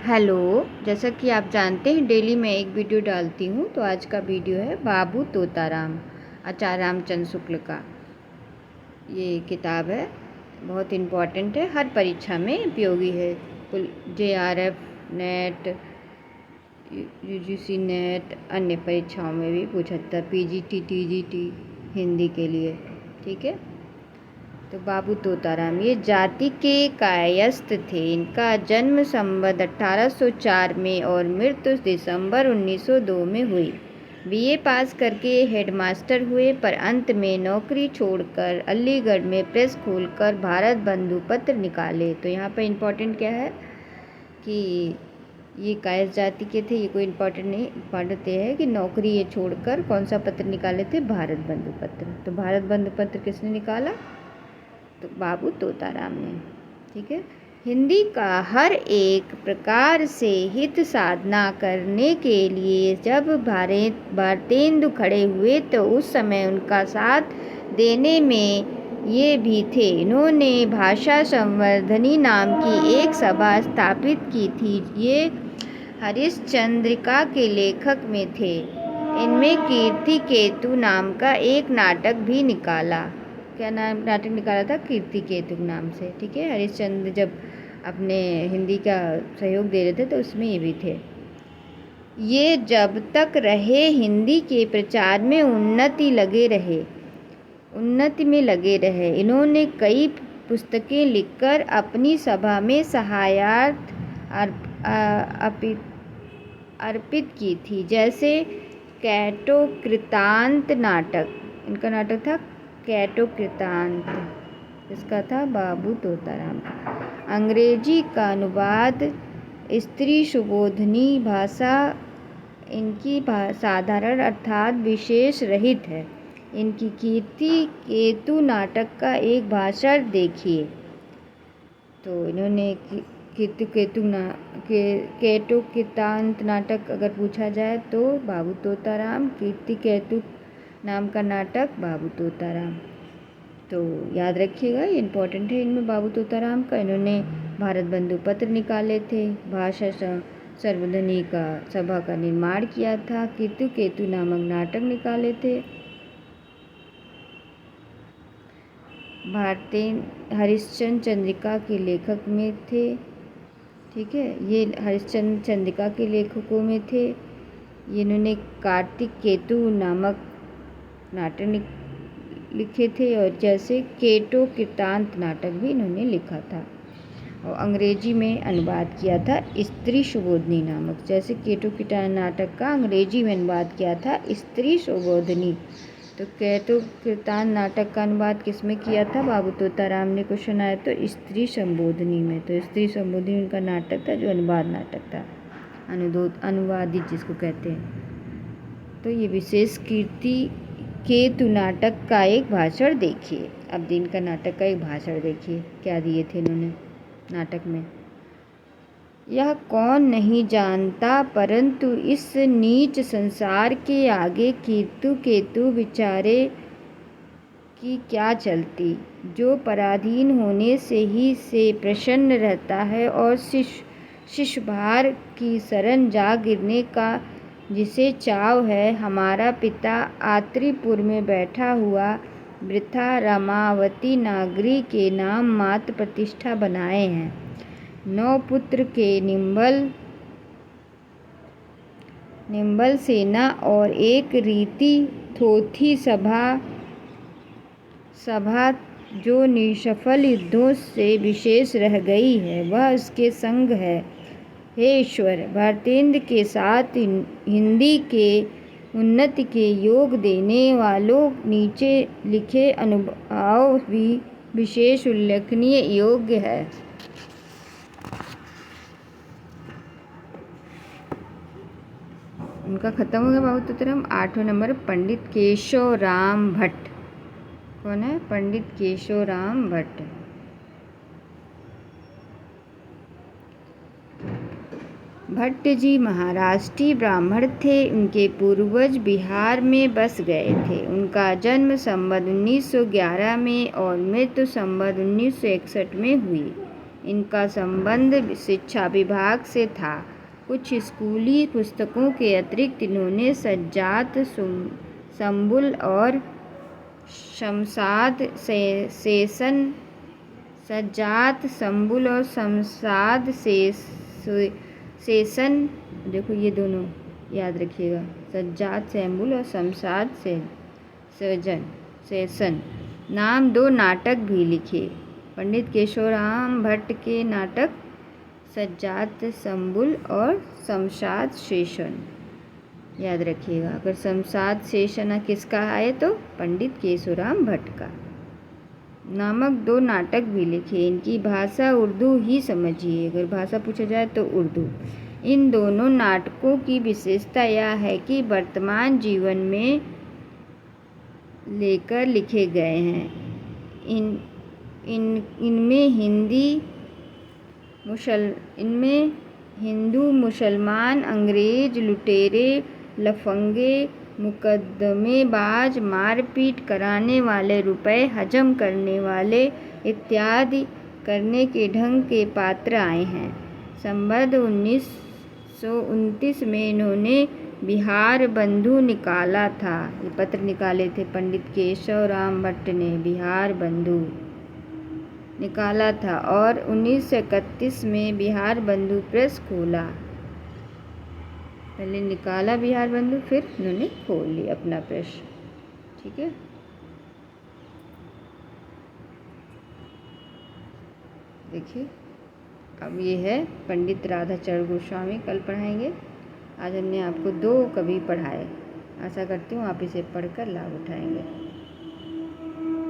Hello. जैसा कि आप जानते हैं डेली मैं एक वीडियो डालती हूँ, तो आज का वीडियो है बाबू तोताराम, आचार्य रामचंद्र शुक्ल का ये किताब है। बहुत इम्पॉर्टेंट है, हर परीक्षा में उपयोगी है। JRF नेट, UGC नेट, अन्य परीक्षाओं में भी पूछा जाता है, PGT TGT हिंदी के लिए। ठीक है, तो बाबू तोताराम ये जाति के कायस्थ थे। इनका जन्म संवत 1804 में और मृत्यु दिसंबर 1902 में हुई। BA पास करके हेडमास्टर हुए, पर अंत में नौकरी छोड़कर अलीगढ़ में प्रेस खोलकर भारत बंधु पत्र निकाले। तो यहाँ पर इम्पोर्टेंट क्या है कि ये कायस्थ जाति के थे, ये कोई इम्पोर्टेंट नहीं। इम्पोर्टेंट ये है कि नौकरी ये छोड़कर कौन सा पत्र निकाले थे, भारत बंधु पत्र। तो भारत बंधु पत्र किसने निकाला, तो बाबू तोताराम ने। ठीक है, हिंदी का हर एक प्रकार से हित साधना करने के लिए जब भारतेंदु खड़े हुए, तो उस समय उनका साथ देने में ये भी थे। इन्होंने भाषा संवर्धनी नाम की एक सभा स्थापित की थी। ये हरिश्चंद्रिका के लेखक में थे। इनमें कीर्ति केतु नाम का एक नाटक भी निकाला। क्या नाटक निकाला था, कीर्ति केतु नाम से। ठीक है, हरिश्चंद्र जब अपने हिंदी का सहयोग दे रहे थे तो उसमें ये भी थे। ये जब तक रहे हिंदी के प्रचार में उन्नति में लगे रहे। इन्होंने कई पुस्तकें लिखकर अपनी सभा में सहायता अर्पित की थी, जैसे कैटो कृतांत नाटक। इनका नाटक था कैटो कृतांत, इसका था बाबू तोताराम। अंग्रेजी का अनुवाद स्त्री सुबोधनी भाषा इनकी साधारण अर्थात विशेष रहित है। इनकी कीर्ति केतु नाटक का एक भाषण देखिए। तो इन्होंने कैटो कृतांत नाटक अगर पूछा जाए तो बाबू तोताराम, कीर्ति केतु नाम का नाटक बाबू तोताराम। तो याद रखिएगा, ये इम्पोर्टेंट है इनमें बाबू तोताराम का। इन्होंने भारत बंधु पत्र निकाले थे, भाषा संवर्धनी का सभा का निर्माण किया था, कीर्ति केतु नामक नाटक निकाले थे, हरिश्चंद्र चंद्रिका के लेखक में थे। ठीक है, ये हरिश्चंद्र चंद्रिका के लेखकों में थे। ये इन्होंने कार्तिक केतु नामक नाटक लिखे थे, और जैसे केटो कृतांत नाटक भी इन्होंने लिखा था, और अंग्रेजी में अनुवाद किया था स्त्री सुबोधनी नामक। जैसे केटो कृतांत नाटक का अंग्रेजी में अनुवाद किया था स्त्री सुबोधनी, तो केटो कृतांत नाटक का अनुवाद किस में किया था, बाबू तोताराम ने। क्वेश्चन आया तो स्त्री संबोधनी में। तो स्त्री संबोधनी उनका नाटक था, जो अनुवाद नाटक था, अनुवादित जिसको कहते हैं। तो ये विशेष कीर्ति केतु नाटक का एक भाषण देखिए। अब दिन का नाटक का एक भाषण देखिए, क्या दिए थे इन्होंने नाटक में। यह कौन नहीं जानता, परंतु इस नीच संसार के आगे कीर्ति केतु बेचारे की क्या चलती, जो पराधीन होने से प्रसन्न रहता है, और शिष्य भार की शरण जा गिरने का जिसे चाव है। हमारा पिता आत्रिपुर में बैठा हुआ वृथा रमावती नागरी के नाम मात्र प्रतिष्ठा बनाए हैं। 9 पुत्र के निम्बल सेना और एक रीति थोथी सभा जो निष्फल युद्धों से विशेष रह गई है, वह उसके संग है। हे ईश्वर, भारतेंद्र के साथ हिंदी के उन्नति के योग देने वालों नीचे लिखे अनुभव भी विशेष उल्लेखनीय योग्य है। उनका खत्म हो गया बाबू तोताराम। 8वें नंबर पंडित केशव राम भट्ट। कौन है, पंडित केशव राम भट्ट। भट्ट जी महाराष्ट्रीय ब्राह्मण थे। उनके पूर्वज बिहार में बस गए थे। उनका जन्म संवत 1911 में और मृत्यु संवत 1961 में हुई। इनका संबंध शिक्षा विभाग से था। कुछ स्कूली पुस्तकों के अतिरिक्त इन्होंने सज्जाद, संबुल और शमशाद सेशन, देखो ये दोनों याद रखिएगा, सज्जाद सैम्बुल और शमशाद सेशन नाम 2 नाटक भी लिखे। पंडित केशवराम भट्ट के नाटक सज्जाद संबुल और शमशाद सेशन याद रखिएगा। अगर शमशाद सेशन किसका है तो पंडित केशवराम भट्ट का नामक 2 नाटक भी लिखे। इनकी भाषा उर्दू ही समझिए, अगर भाषा पूछा जाए तो उर्दू। इन दोनों नाटकों की विशेषता यह है कि वर्तमान जीवन में लेकर लिखे गए हैं। इनमें हिंदू, मुसलमान, अंग्रेज, लुटेरे, लफंगे, मुकदमेबाज, मारपीट कराने वाले, रुपए हजम करने वाले इत्यादि करने के ढंग के पात्र आए हैं। संवत 1929 में इन्होंने बिहार बंधु निकाला था। ये पत्र निकाले थे पंडित केशवराम भट्ट ने, बिहार बंधु निकाला था। और 1931 में बिहार बंधु प्रेस खोला। पहले निकाला बिहार बंधु, फिर इन्होंने खोल लिया अपना प्रेस। ठीक है, देखिए अब ये है पंडित राधाचरण गोस्वामी, कल पढ़ाएंगे। आज हमने आपको 2 कवि पढ़ाए। आशा करती हूँ आप इसे पढ़कर लाभ उठाएंगे।